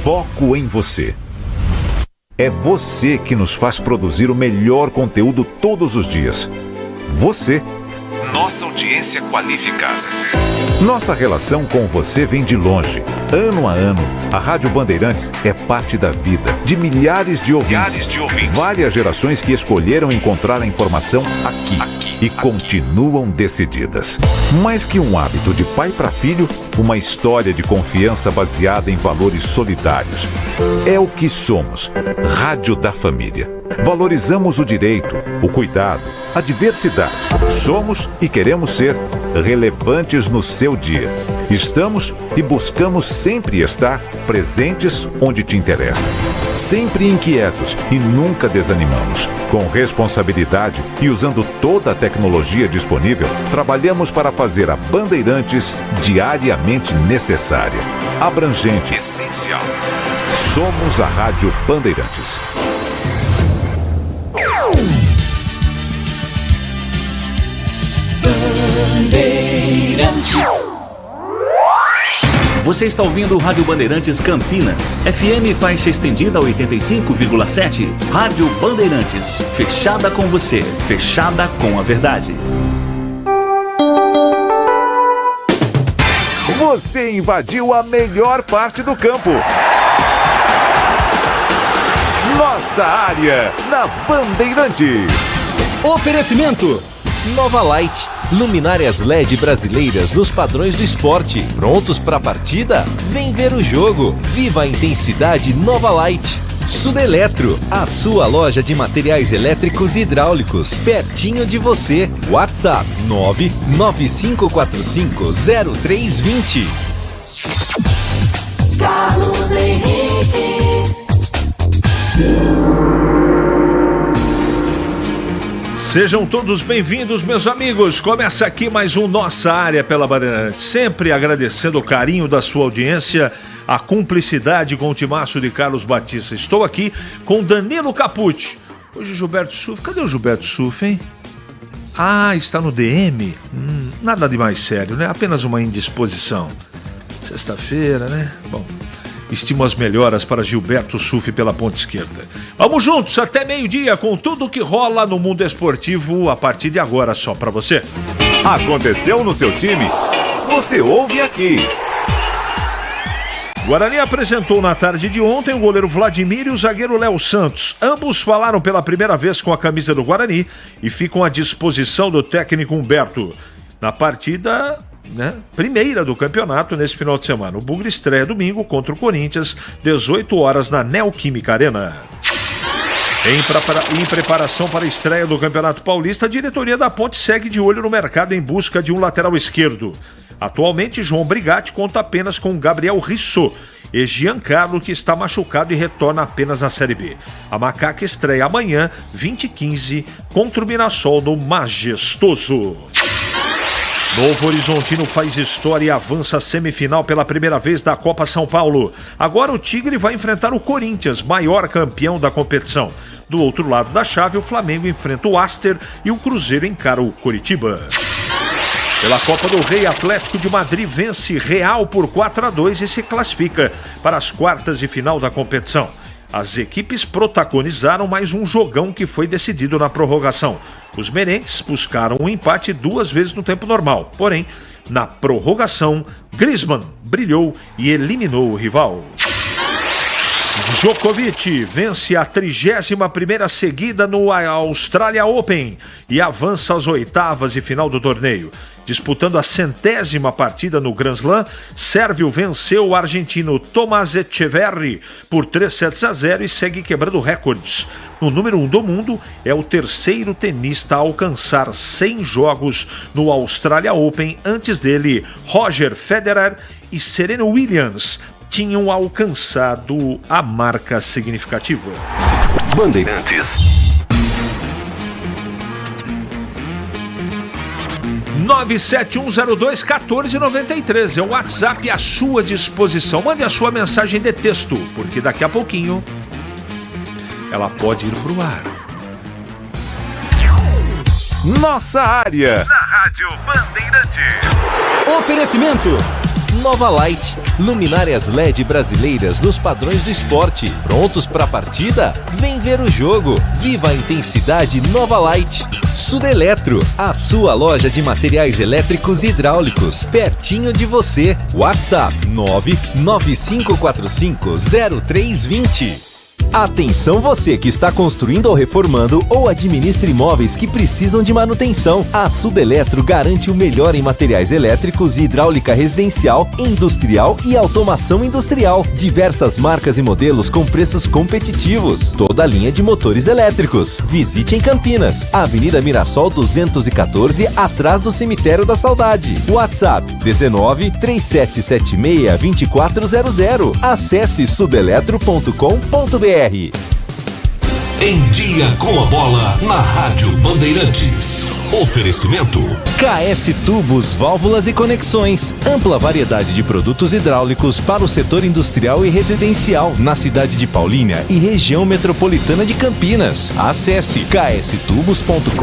foco em você. É você que nos faz produzir o melhor conteúdo todos os dias. Você, nossa audiência qualificada. Nossa relação com você vem de longe. Ano a ano, a Rádio Bandeirantes é parte da vida de milhares de ouvintes. Várias gerações que escolheram encontrar a informação aqui e continuam decididas. Mais que um hábito de pai para filho, uma história de confiança baseada em valores solidários. É o que somos. Rádio da Família. Valorizamos o direito, o cuidado, a diversidade. Somos e queremos ser relevantes no seu dia. Estamos e buscamos sempre estar presentes onde te interessa. Sempre inquietos e nunca desanimamos. Com responsabilidade e usando toda a tecnologia disponível, trabalhamos para fazer a Bandeirantes diariamente necessária, abrangente, essencial. Somos a Rádio Bandeirantes. Bandeirantes. Você está ouvindo Rádio Bandeirantes Campinas, FM faixa estendida 85,7. Rádio Bandeirantes, fechada com você, fechada com a verdade. Você invadiu a melhor parte do campo. Nossa área, na Bandeirantes. Oferecimento Nova Light, luminárias LED brasileiras nos padrões do esporte. Prontos para a partida? Vem ver o jogo. Viva a intensidade Nova Light. Sudeletro, a sua loja de materiais elétricos e hidráulicos, pertinho de você. WhatsApp 995450320. Carlos Henrique. Sejam todos bem-vindos, meus amigos. Começa aqui mais um Nossa Área pela Bandeirantes. Sempre agradecendo o carinho da sua audiência, a cumplicidade com o timaço de Carlos Batista. Estou aqui com Danilo Capucci. Hoje Gilberto Suff. Cadê o Gilberto Suff, hein? Ah, está no DM? Nada de mais sério, né? Apenas uma indisposição. Sexta-feira, né? Bom, estimo as melhoras para Gilberto Suff pela ponta esquerda. Vamos juntos até meio-dia com tudo que rola no mundo esportivo a partir de agora, só para você. Aconteceu no seu time? Você ouve aqui. Guarani apresentou na tarde de ontem o goleiro Vladimir e o zagueiro Léo Santos. Ambos falaram pela primeira vez com a camisa do Guarani e ficam à disposição do técnico Humberto. Na partida, primeira do campeonato nesse final de semana. O Bugre estreia domingo contra o Corinthians, 18 horas na Neoquímica Arena. Em preparação para a estreia do Campeonato Paulista, a diretoria da Ponte segue de olho no mercado em busca de um lateral esquerdo. Atualmente, João Brigatti conta apenas com Gabriel Risso e Giancarlo, que está machucado e retorna apenas na Série B. A Macaca estreia amanhã, 20h15, contra o Mirassol no Majestoso. Novo Horizontino faz história e avança à semifinal pela primeira vez da Copa São Paulo. Agora o Tigre vai enfrentar o Corinthians, maior campeão da competição. Do outro lado da chave, o Flamengo enfrenta o Aster e o Cruzeiro encara o Coritiba. Pela Copa do Rei, Atlético de Madrid vence Real por 4-2 e se classifica para as quartas de final da competição. As equipes protagonizaram mais um jogão que foi decidido na prorrogação. Os merengues buscaram um empate 2 vezes no tempo normal. Porém, na prorrogação, Griezmann brilhou e eliminou o rival. Djokovic vence a 31ª seguida no Australia Open e avança às oitavas de final do torneio. Disputando a 100ª partida no Grand Slam, Sérvio venceu o argentino Tomás Echeverry por 3-0 e segue quebrando recordes. O número 1 do mundo é o terceiro tenista a alcançar 100 jogos no Australia Open. Antes dele, Roger Federer e Serena Williams tinham alcançado a marca significativa. Bandeirantes. 971021493 é o WhatsApp à sua disposição. Mande a sua mensagem de texto, porque daqui a pouquinho ela pode ir pro ar. Nossa área, na Rádio Bandeirantes. Oferecimento Nova Light, luminárias LED brasileiras nos padrões do esporte. Prontos para a partida? Vem ver o jogo. Viva a intensidade Nova Light. Sudeletro, a sua loja de materiais elétricos e hidráulicos, pertinho de você. WhatsApp 995450320. Atenção você que está construindo ou reformando ou administra imóveis que precisam de manutenção. A Sudeletro garante o melhor em materiais elétricos e hidráulica residencial, industrial e automação industrial. Diversas marcas e modelos com preços competitivos. Toda a linha de motores elétricos. Visite em Campinas, Avenida Mirassol 214, atrás do Cemitério da Saudade. WhatsApp 19 3776 2400. Acesse sudeletro.com.br. Em Dia com a Bola, na Rádio Bandeirantes. Oferecimento KS Tubos, Válvulas e Conexões. Ampla variedade de produtos hidráulicos para o setor industrial e residencial, na cidade de Paulínia e região metropolitana de Campinas. Acesse kstubos.com.br.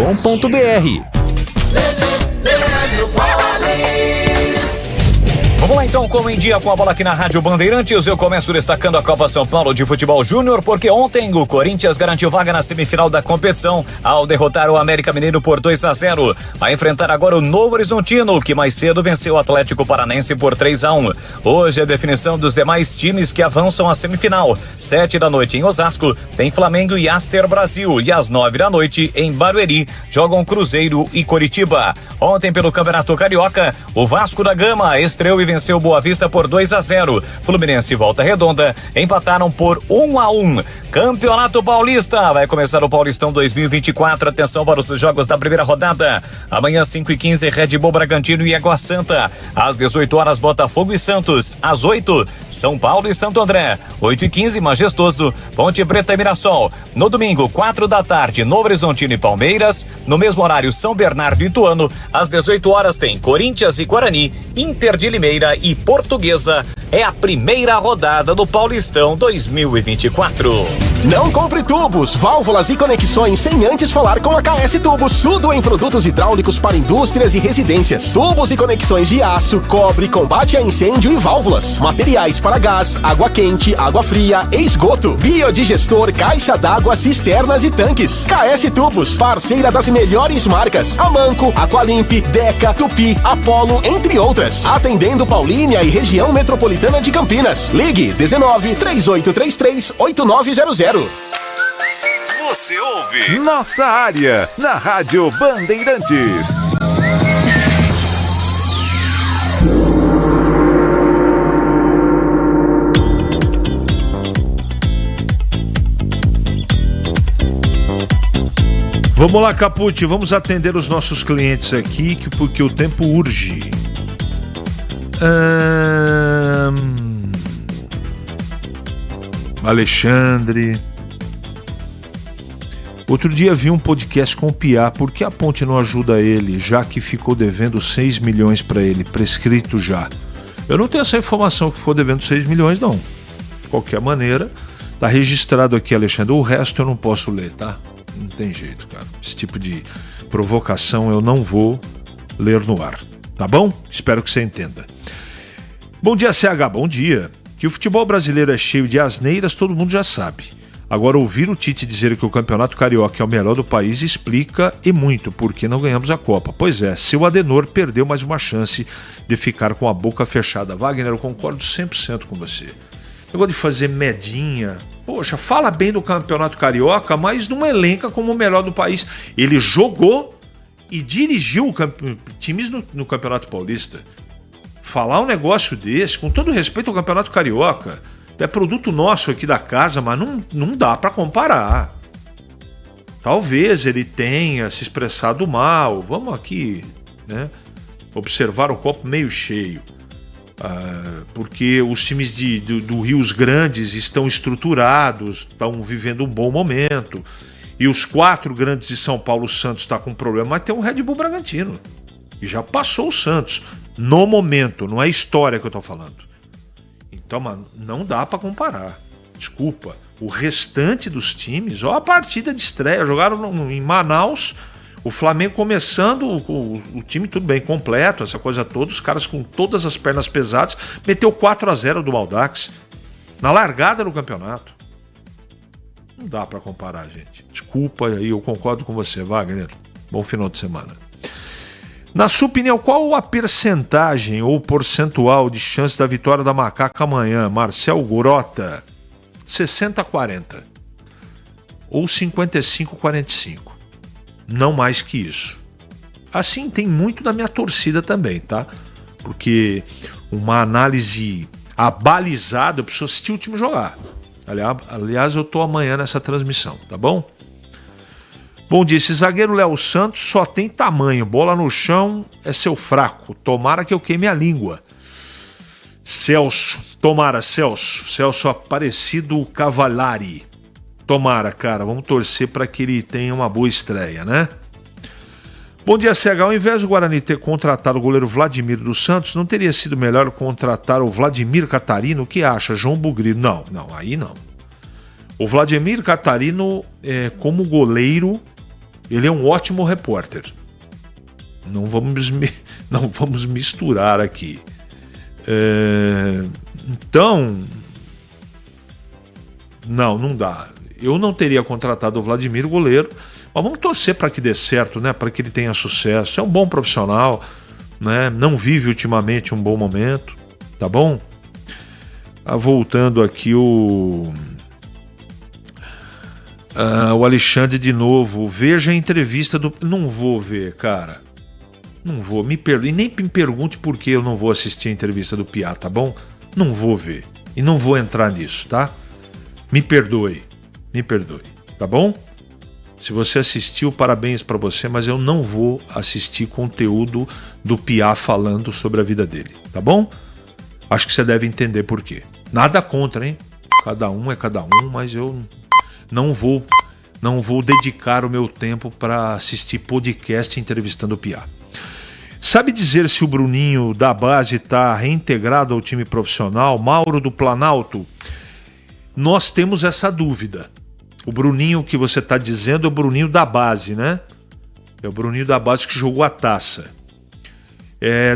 Vamos lá então, como em Dia com a Bola aqui na Rádio Bandeirantes, eu começo destacando a Copa São Paulo de Futebol Júnior, porque ontem o Corinthians garantiu vaga na semifinal da competição ao derrotar o América Mineiro por 2-0. Vai enfrentar agora o Novo Horizontino, que mais cedo venceu o Atlético Paranense por 3-1. Hoje a definição dos demais times que avançam à semifinal. 7 da noite em Osasco, tem Flamengo e Aster Brasil, e às 9 da noite em Barueri, jogam Cruzeiro e Coritiba. Ontem pelo Campeonato Carioca, o Vasco da Gama estreou e venceu Boa Vista por 2-0. Fluminense e Volta Redonda empataram por 1-1. Campeonato Paulista, vai começar o Paulistão 2024. Atenção para os jogos da primeira rodada. Amanhã 5h15, Red Bull Bragantino e Água Santa. Às 18 horas, Botafogo e Santos. Às 8, São Paulo e Santo André. 8h15, Majestoso, Ponte Preta e Mirassol. No domingo, 4 da tarde, Novo Horizontino e Palmeiras. No mesmo horário, São Bernardo e Ituano. Às 18 horas tem Corinthians e Guarani, Inter de Limeira e Portuguesa. É a primeira rodada do Paulistão 2024. Não compre tubos, válvulas e conexões sem antes falar com a KS Tubos. Tudo em produtos hidráulicos para indústrias e residências. Tubos e conexões de aço, cobre, combate a incêndio e válvulas. Materiais para gás, água quente, água fria e esgoto. Biodigestor, caixa d'água, cisternas e tanques. KS Tubos, parceira das melhores marcas. Amanco, Aqualimp, Deca, Tupi, Apollo, entre outras. Atendendo Paulínia e região metropolitana de Campinas. Ligue 19 3833 8900. Você ouve Nossa Área na Rádio Bandeirantes. Vamos lá, Capucci, vamos atender os nossos clientes aqui, porque o tempo urge. Alexandre. Outro dia vi um podcast com o Piá. Por que a Ponte não ajuda ele, já que ficou devendo 6 milhões para ele, prescrito já? Eu não tenho essa informação que ficou devendo 6 milhões, não. De qualquer maneira, tá registrado aqui, Alexandre. O resto eu não posso ler, tá? Não tem jeito, cara. Esse tipo de provocação eu não vou ler no ar. Tá bom? Espero que você entenda. Bom dia, CH. Bom dia. Que o futebol brasileiro é cheio de asneiras, todo mundo já sabe. Agora, ouvir o Tite dizer que o Campeonato Carioca é o melhor do país explica e muito por que não ganhamos a Copa. Pois é, seu Adenor perdeu mais uma chance de ficar com a boca fechada. Wagner, eu concordo 100% com você. Negócio de fazer medinha. Poxa, fala bem do Campeonato Carioca, mas não elenca como o melhor do país. Ele jogou e dirigiu times no Campeonato Paulista. Falar um negócio desse, com todo respeito ao Campeonato Carioca, é produto nosso aqui da casa, mas não dá para comparar. Talvez ele tenha se expressado mal. Vamos aqui, né, observar o copo meio cheio. Porque os times do Rios Grandes estão estruturados, estão vivendo um bom momento. E os 4 grandes de São Paulo, o Santos está com um problema, mas tem um Red Bull Bragantino. E já passou o Santos. No momento, não é história que eu estou falando. Então, mano, não dá para comparar. Desculpa. O restante dos times, ó, a partida de estreia, jogaram em Manaus, O Flamengo começando, o time tudo bem completo, essa coisa toda, os caras com todas as pernas pesadas, meteu 4-0 do Audax na largada do campeonato. Não dá pra comparar, gente. Desculpa aí, eu concordo com você, Wagner. Bom final de semana. Na sua opinião, qual a percentagem ou percentual de chance da vitória da Macaca amanhã? Marcel Grota, 60-40 ou 55-45. Não mais que isso. Assim, tem muito da minha torcida também, tá? Porque uma análise abalizada, eu preciso assistir o time jogar. Aliás, eu tô amanhã nessa transmissão, tá bom? Bom dia, esse zagueiro Léo Santos só tem tamanho, bola no chão é seu fraco, tomara que eu queime a língua. Celso, tomara, Celso Aparecido Cavallari. Tomara, cara, vamos torcer para que ele tenha uma boa estreia, né? Bom dia, CH. Ao invés do Guarani ter contratado o goleiro Vladimir dos Santos, não teria sido melhor contratar o Vladimir Catarino? O que acha, João Bugri? Não, aí não. O Vladimir Catarino, como goleiro, ele é um ótimo repórter. Não vamos misturar aqui. Então, não dá. Eu não teria contratado o Vladimir, goleiro, mas vamos torcer para que dê certo, né? Para que ele tenha sucesso. É um bom profissional, né? Não vive ultimamente um bom momento, tá bom? Voltando aqui o Alexandre de novo. Veja a entrevista do... Não vou ver, cara. Não vou, me perdoe. E nem me pergunte por que eu não vou assistir a entrevista do Piá, tá bom? Não vou ver. E não vou entrar nisso, tá? Me perdoe, tá bom? Se você assistiu, parabéns pra você, mas eu não vou assistir conteúdo do Piá falando sobre a vida dele, tá bom? Acho que você deve entender por quê. Nada contra, hein? Cada um é cada um, mas eu não vou dedicar o meu tempo para assistir podcast entrevistando o Piá. Sabe dizer se o Bruninho da base está reintegrado ao time profissional? Mauro do Planalto? Nós temos essa dúvida. O Bruninho que você está dizendo é o Bruninho da base, né? É o Bruninho da base que jogou a taça.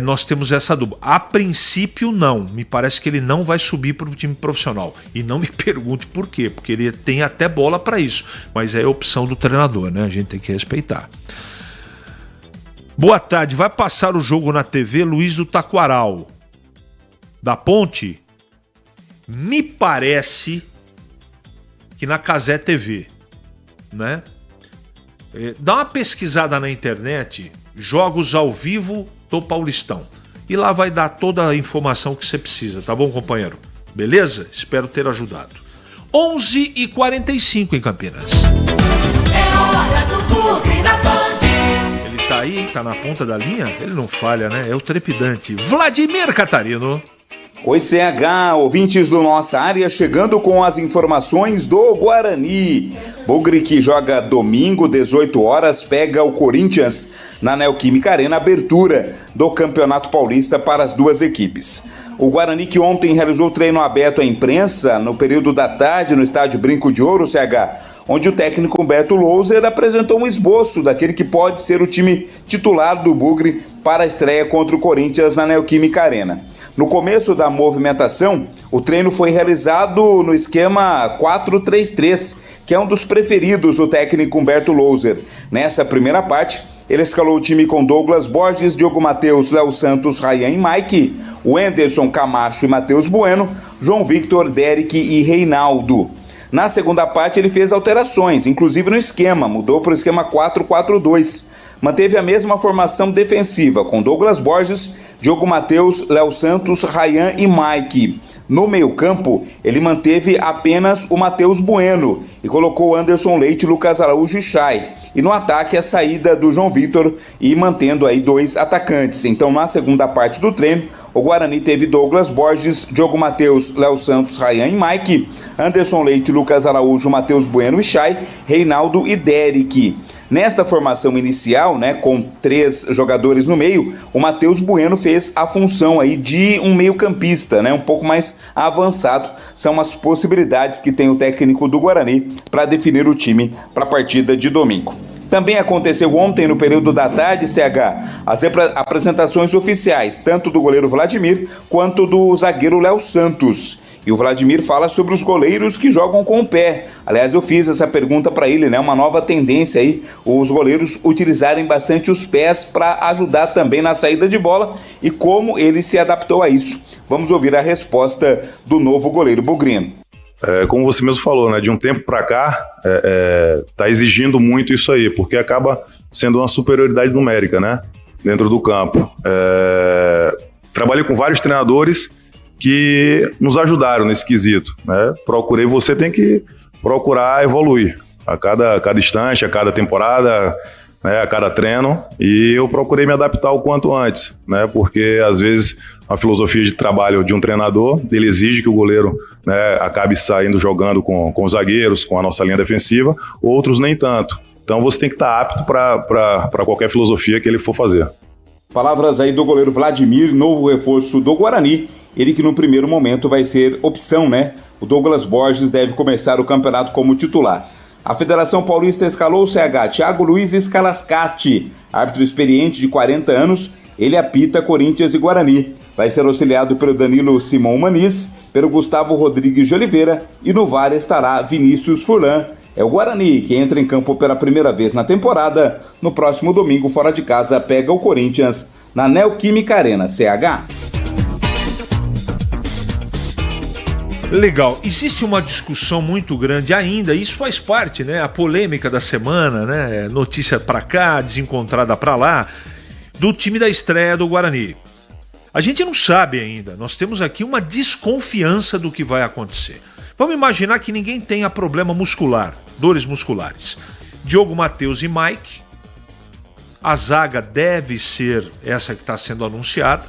Nós temos essa dúvida. A princípio, não. Me parece que ele não vai subir para o time profissional. E não me pergunte por quê, porque ele tem até bola para isso. Mas é a opção do treinador, né? A gente tem que respeitar. Boa tarde. Vai passar o jogo na TV Luiz do Taquaral. Da Ponte? Me parece que na Cazé TV, né? Dá uma pesquisada na internet, jogos ao vivo do Paulistão. E lá vai dar toda a informação que você precisa, tá bom, companheiro? Beleza? Espero ter ajudado. 11h45 em Campinas. É hora do Bugre da Band. Ele tá aí, tá na ponta da linha? Ele não falha, né? É o trepidante Vladimir Catarino. Oi, CH, ouvintes do Nossa Área, chegando com as informações do Guarani. Bugre, que joga domingo, 18 horas, pega o Corinthians na Neoquímica Arena, abertura do Campeonato Paulista para as duas equipes. O Guarani, que ontem realizou treino aberto à imprensa no período da tarde no estádio Brinco de Ouro, CH, onde o técnico Humberto Louser apresentou um esboço daquele que pode ser o time titular do Bugre para a estreia contra o Corinthians na Neoquímica Arena. No começo da movimentação, o treino foi realizado no esquema 4-3-3, que é um dos preferidos do técnico Humberto Louser. Nessa primeira parte, ele escalou o time com Douglas Borges, Diogo Matheus, Léo Santos, Ryan e Mike, Wenderson, Camacho e Matheus Bueno, João Victor, Derek e Reinaldo. Na segunda parte, ele fez alterações, inclusive no esquema, mudou para o esquema 4-4-2. Manteve a mesma formação defensiva, com Douglas Borges, Diogo Matheus, Léo Santos, Ryan e Mike. No meio-campo, ele manteve apenas o Matheus Bueno e colocou Anderson Leite, Lucas Araújo e Chay. E no ataque, a saída do João Victor e mantendo aí dois atacantes. Então, na segunda parte do treino, o Guarani teve Douglas Borges, Diogo Matheus, Léo Santos, Ryan e Mike, Anderson Leite, Lucas Araújo, Matheus Bueno e Chay, Reinaldo e Derek. Nesta formação inicial, né, com 3 jogadores no meio, o Matheus Bueno fez a função aí de um meio-campista, né, um pouco mais avançado. São as possibilidades que tem o técnico do Guarani para definir o time para a partida de domingo. Também aconteceu ontem, no período da tarde, CH, as apresentações oficiais, tanto do goleiro Vladimir quanto do zagueiro Léo Santos. E o Vladimir fala sobre os goleiros que jogam com o pé. Aliás, eu fiz essa pergunta para ele, né? Uma nova tendência aí, os goleiros utilizarem bastante os pés para ajudar também na saída de bola e como ele se adaptou a isso. Vamos ouvir a resposta do novo goleiro Bugrino. Como você mesmo falou, né? De um tempo para cá, tá exigindo muito isso aí, porque acaba sendo uma superioridade numérica, né? Dentro do campo. Trabalhei com vários treinadores que nos ajudaram nesse quesito, né? Você tem que procurar evoluir a cada instante, a cada temporada, né? A cada treino, e eu procurei me adaptar o quanto antes, né? Porque às vezes a filosofia de trabalho de um treinador, ele exige que o goleiro, né, acabe saindo jogando com os zagueiros, com a nossa linha defensiva, outros nem tanto. Então você tem que estar apto para qualquer filosofia que ele for fazer. Palavras aí do goleiro Vladimir, novo reforço do Guarani. Ele que no primeiro momento vai ser opção, né? O Douglas Borges deve começar o campeonato como titular. A Federação Paulista escalou o CH Thiago Luiz Scalascati, árbitro experiente de 40 anos, ele apita Corinthians e Guarani. Vai ser auxiliado pelo Danilo Simão Maniz, pelo Gustavo Rodrigues de Oliveira e no VAR estará Vinícius Furlan. É o Guarani que entra em campo pela primeira vez na temporada. No próximo domingo, fora de casa, pega o Corinthians na Neoquímica Arena, CH. Legal, existe uma discussão muito grande ainda, isso faz parte, né? A polêmica da semana, né? Notícia pra cá, desencontrada pra lá, do time da estreia do Guarani. A gente não sabe ainda, nós temos aqui uma desconfiança do que vai acontecer. Vamos imaginar que ninguém tenha problema muscular, dores musculares. Diogo Matheus e Mike, a zaga deve ser essa que está sendo anunciada.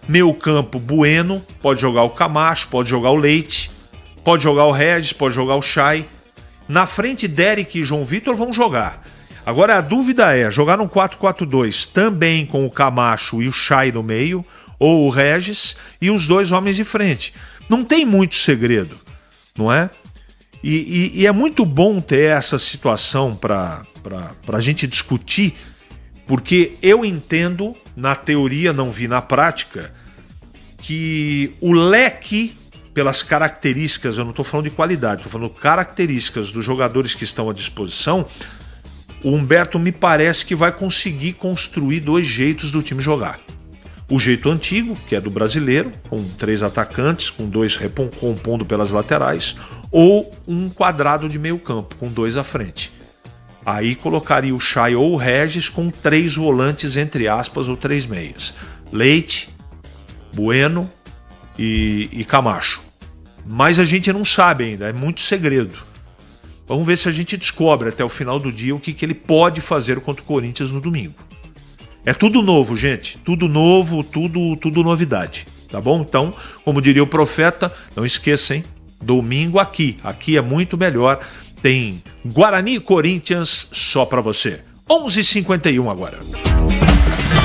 Meio campo, Bueno, pode jogar o Camacho, pode jogar o Leite, pode jogar o Regis, pode jogar o Chay. Na frente, Derek e João Vitor vão jogar. Agora a dúvida é, jogar no 4-4-2 também com o Camacho e o Chay no meio, ou o Regis e os dois homens de frente. Não tem muito segredo, não é? E é muito bom ter essa situação para a gente discutir, porque eu entendo, na teoria, não vi na prática, que o leque, pelas características, eu não estou falando de qualidade, estou falando características dos jogadores que estão à disposição, o Humberto me parece que vai conseguir construir dois jeitos do time jogar. O jeito antigo, que é do brasileiro, com 3 atacantes, com 2 compondo pelas laterais, ou um quadrado de meio campo, com 2 à frente. Aí colocaria o Chay ou o Regis com 3 volantes, entre aspas, ou 3 meias. Leite, Bueno e Camacho. Mas a gente não sabe ainda, é muito segredo. Vamos ver se a gente descobre até o final do dia o que ele pode fazer contra o Corinthians no domingo. É tudo novo, gente. Tudo novo, tudo novidade. Tá bom? Então, como diria o profeta, não esqueça, hein? Domingo aqui. Aqui é muito melhor. Tem Guarani e Corinthians só pra você. 11h51 agora.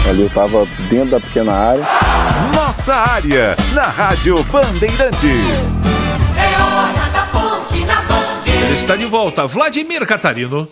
Ali eu tava dentro da pequena área. Nossa área, na Rádio Bandeirantes. É hora da ponte na Band. Ele está de volta, Vladimir Catarino.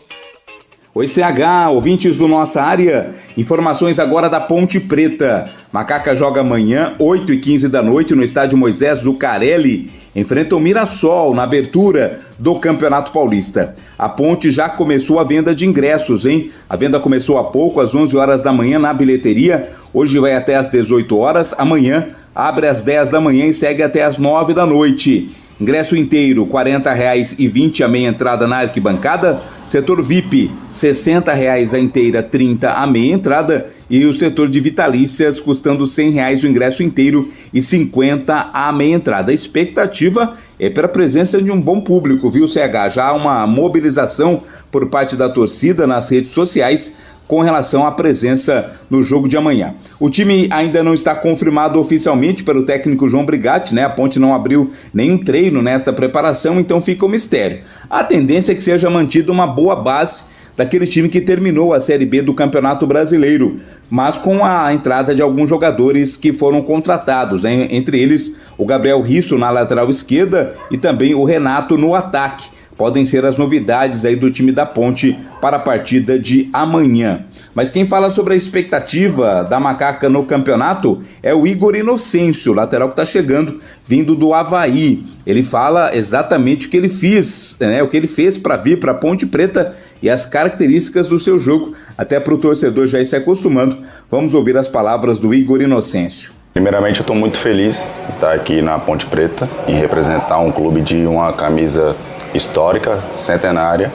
Oi CH, ouvintes do Nossa Área, informações agora da Ponte Preta. Macaca joga amanhã, 8h15 da noite, no estádio Moisés Zucarelli. Enfrenta o Mirassol na abertura do Campeonato Paulista. A Ponte já começou a venda de ingressos, hein? A venda começou há pouco, às 11 horas da manhã na bilheteria. Hoje vai até às 18 horas. Amanhã abre às 10 da manhã e segue até às 9 da noite. Ingresso inteiro, R$ 40,20 a meia entrada na arquibancada. Setor VIP, R$ 60,00 a inteira, 30 a meia entrada. E o setor de vitalícias custando R$ 100,00 o ingresso inteiro e 50 a meia entrada. A expectativa é para a presença de um bom público, viu, CH? Já há uma mobilização por parte da torcida nas redes sociais com relação à presença no jogo de amanhã. O time ainda não está confirmado oficialmente pelo técnico João Brigatti, né? A Ponte não abriu nenhum treino nesta preparação, então fica um mistério. A tendência é que seja mantida uma boa base daquele time que terminou a Série B do Campeonato Brasileiro, mas com a entrada de alguns jogadores que foram contratados, né? Entre eles o Gabriel Risso na lateral esquerda e também o Renato no ataque, podem ser as novidades aí do time da Ponte para a partida de amanhã. Mas quem fala sobre a expectativa da Macaca no campeonato é o Igor Inocêncio, lateral que está chegando, vindo do Avaí. Ele fala exatamente o que ele fez para vir para Ponte Preta e as características do seu jogo, até para o torcedor já ir se acostumando. Vamos ouvir as palavras do Igor Inocêncio. Primeiramente, eu estou muito feliz de estar aqui na Ponte Preta e representar um clube de uma camisa histórica, centenária.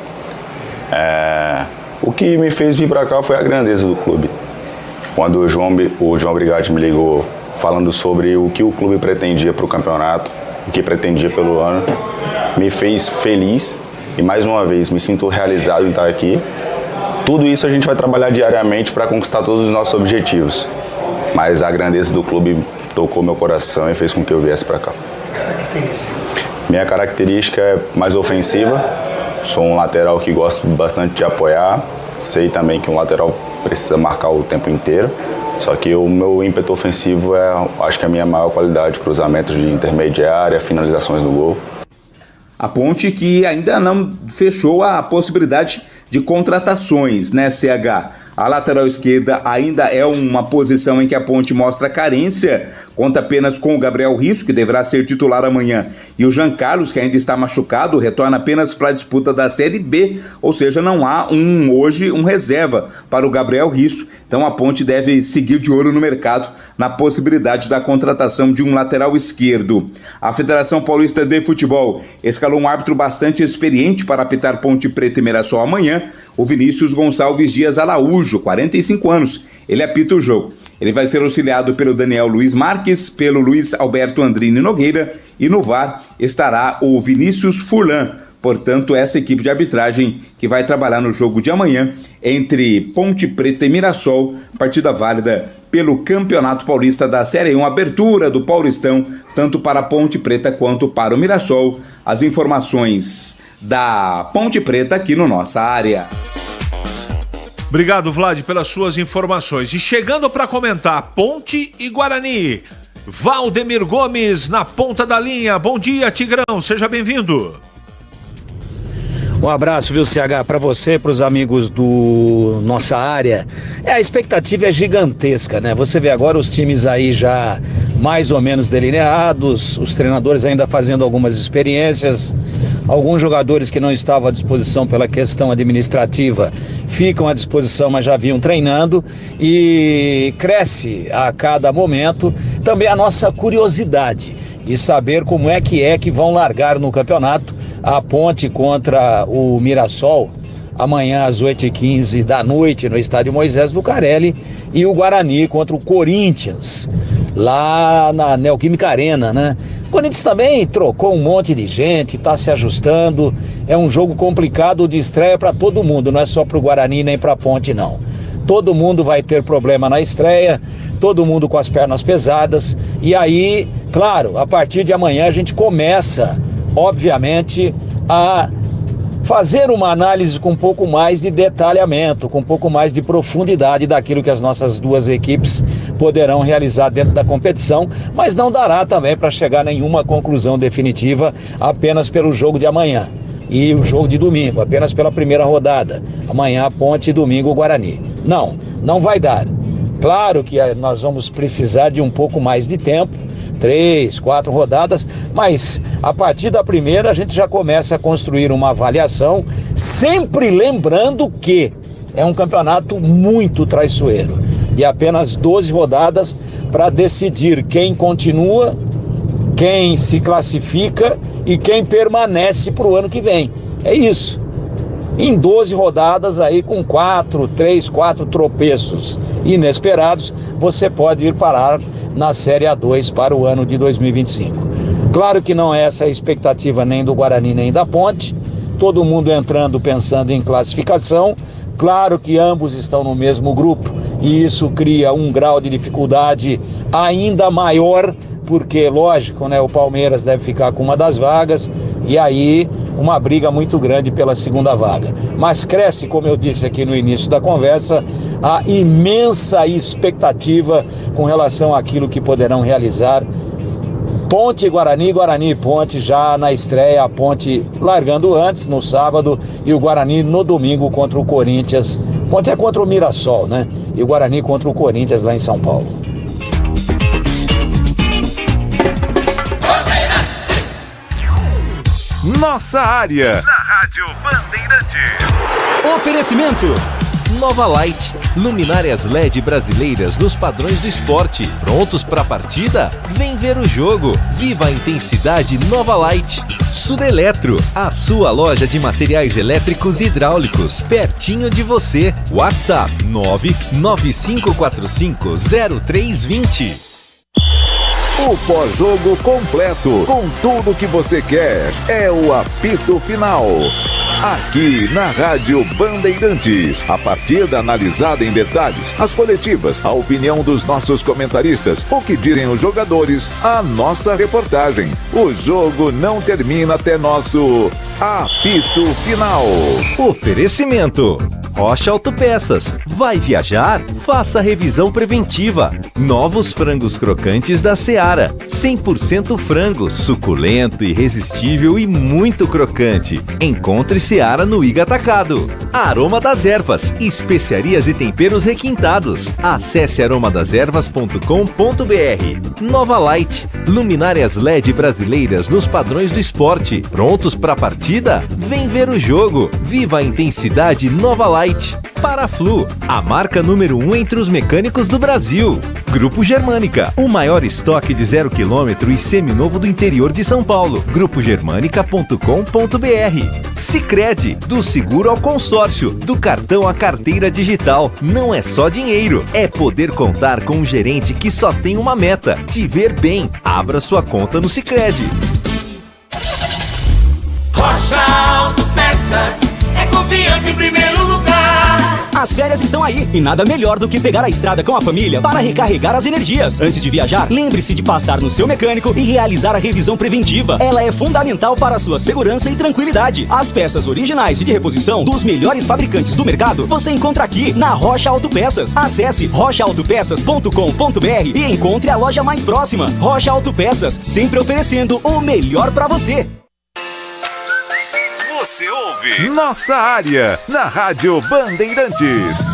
O que me fez vir para cá foi a grandeza do clube. Quando o João Brigatti me ligou falando sobre o que o clube pretendia para o campeonato, o que pretendia pelo ano, me fez feliz e mais uma vez me sinto realizado em estar aqui. Tudo isso a gente vai trabalhar diariamente para conquistar todos os nossos objetivos. Mas a grandeza do clube tocou meu coração e fez com que eu viesse para cá. Minha característica é mais ofensiva. Sou um lateral que gosto bastante de apoiar. Sei também que um lateral precisa marcar o tempo inteiro. Só que o meu ímpeto ofensivo acho que é a minha maior qualidade. Cruzamentos de intermediária, finalizações no gol. A Ponte que ainda não fechou a possibilidade de contratações, né, CH? A lateral esquerda ainda é uma posição em que a Ponte mostra carência, conta apenas com o Gabriel Risso, que deverá ser titular amanhã, e o Jean Carlos, que ainda está machucado, retorna apenas para a disputa da Série B, ou seja, não há hoje um reserva para o Gabriel Risso, então a Ponte deve seguir de olho no mercado na possibilidade da contratação de um lateral esquerdo. A Federação Paulista de Futebol escalou um árbitro bastante experiente para apitar Ponte Preta e Mirassol amanhã, o Vinícius Gonçalves Dias Araújo, 45 anos, ele apita o jogo. Ele vai ser auxiliado pelo Daniel Luiz Marques, pelo Luiz Alberto Andrini Nogueira e no VAR estará o Vinícius Furlan. Portanto, essa equipe de arbitragem que vai trabalhar no jogo de amanhã entre Ponte Preta e Mirassol, partida válida pelo Campeonato Paulista da Série 1, abertura do Paulistão, tanto para a Ponte Preta quanto para o Mirassol. As informações da Ponte Preta aqui no Nossa Área. Obrigado, Vlad, pelas suas informações. E chegando para comentar Ponte e Guarani, Valdemir Gomes na ponta da linha. Bom dia, Tigrão, seja bem-vindo. Um abraço, viu, CH, para você, para os amigos do Nossa Área. A expectativa é gigantesca, né? Você vê agora os times aí já mais ou menos delineados, os treinadores ainda fazendo algumas experiências, alguns jogadores que não estavam à disposição pela questão administrativa ficam à disposição, mas já vinham treinando, e cresce a cada momento também a nossa curiosidade de saber como é que vão largar no campeonato. A Ponte contra o Mirassol, amanhã às 8h15 da noite no estádio Moisés Lucarelli, e o Guarani contra o Corinthians, lá na Neoquímica Arena, né? O Corinthians também trocou um monte de gente, está se ajustando, é um jogo complicado de estreia para todo mundo, não é só para o Guarani nem para a Ponte, não. Todo mundo vai ter problema na estreia, todo mundo com as pernas pesadas, e aí, claro, a partir de amanhã a gente começa, obviamente, a fazer uma análise com um pouco mais de detalhamento, com um pouco mais de profundidade daquilo que as nossas duas equipes poderão realizar dentro da competição, mas não dará também para chegar a nenhuma conclusão definitiva apenas pelo jogo de amanhã e o jogo de domingo, apenas pela primeira rodada. Amanhã a Ponte e domingo o Guarani. Não vai dar. Claro que nós vamos precisar de um pouco mais de tempo, 3, 4 rodadas, mas a partir da primeira a gente já começa a construir uma avaliação, sempre lembrando que é um campeonato muito traiçoeiro, de apenas 12 rodadas para decidir quem continua, quem se classifica e quem permanece para o ano que vem. É isso. Em 12 rodadas aí com 3, 4 tropeços inesperados, você pode ir parar na Série A2 para o ano de 2025. Claro que não é essa a expectativa nem do Guarani nem da Ponte, todo mundo entrando pensando em classificação. Claro que ambos estão no mesmo grupo e isso cria um grau de dificuldade ainda maior, porque, lógico, né, o Palmeiras deve ficar com uma das vagas e aí uma briga muito grande pela segunda vaga. Mas cresce, como eu disse aqui no início da conversa, a imensa expectativa com relação àquilo que poderão realizar Ponte Guarani, Guarani e Ponte já na estreia, a Ponte largando antes no sábado e o Guarani no domingo contra o Corinthians. Ponte é contra o Mirassol, né? E o Guarani contra o Corinthians lá em São Paulo. Nossa área, na Rádio Bandeirantes. Oferecimento Nova Light, luminárias LED brasileiras nos padrões do esporte. Prontos para a partida? Vem ver o jogo. Viva a intensidade Nova Light. Sudeletro, a sua loja de materiais elétricos e hidráulicos, pertinho de você. WhatsApp 995450320. O pós-jogo completo, com tudo que você quer, é o apito final. Aqui na Rádio Bandeirantes, a partida analisada em detalhes, as coletivas, a opinião dos nossos comentaristas, o que dizem os jogadores, a nossa reportagem. O jogo não termina até nosso apito final. Oferecimento Rocha Autopeças. Vai viajar? Faça revisão preventiva. Novos frangos crocantes da Seara. 100% frango, suculento, irresistível e muito crocante. Encontre Seara no Iga Atacado. Aroma das Ervas, especiarias e temperos requintados. Acesse aromadeservas.com.br. Nova Light, luminárias LED brasileiras nos padrões do esporte. Prontos para a partida? Vem ver o jogo. Viva a intensidade Nova Light. Paraflu, a marca número 1 entre os mecânicos do Brasil. Grupo Germânica, o maior estoque de 0 km e seminovo do interior de São Paulo. grupogermanica.com.br. Sicredi, do seguro ao consórcio, do cartão à carteira digital. Não é só dinheiro, é poder contar com um gerente que só tem uma meta: te ver bem. Abra sua conta no Sicredi. Rocha Autopeças, é confiança em primeiro lugar. As férias estão aí e nada melhor do que pegar a estrada com a família para recarregar as energias. Antes de viajar, lembre-se de passar no seu mecânico e realizar a revisão preventiva. Ela é fundamental para a sua segurança e tranquilidade. As peças originais e de reposição dos melhores fabricantes do mercado você encontra aqui na Rocha Autopeças. Acesse rochaautopeças.com.br e encontre a loja mais próxima. Rocha Autopeças, sempre oferecendo o melhor para você. Você ouve Nossa Área, na Rádio Bandeirantes.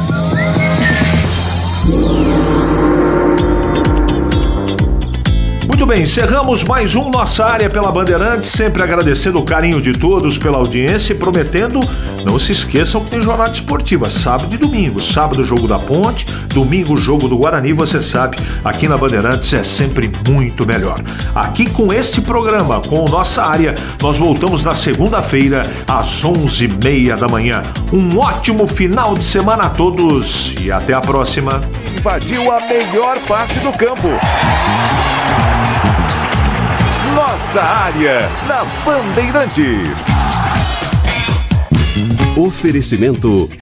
Muito bem, encerramos mais um Nossa Área pela Bandeirantes, sempre agradecendo o carinho de todos pela audiência e prometendo, não se esqueçam que tem jornada esportiva, sábado e domingo. Sábado, jogo da Ponte, domingo, jogo do Guarani, você sabe, aqui na Bandeirantes é sempre muito melhor. Aqui com este programa, com Nossa Área, nós voltamos na segunda-feira, às 11h30 da manhã. Um ótimo final de semana a todos e até a próxima. Invadiu a melhor parte do campo. Nossa Área, na Bandeirantes. Oferecimento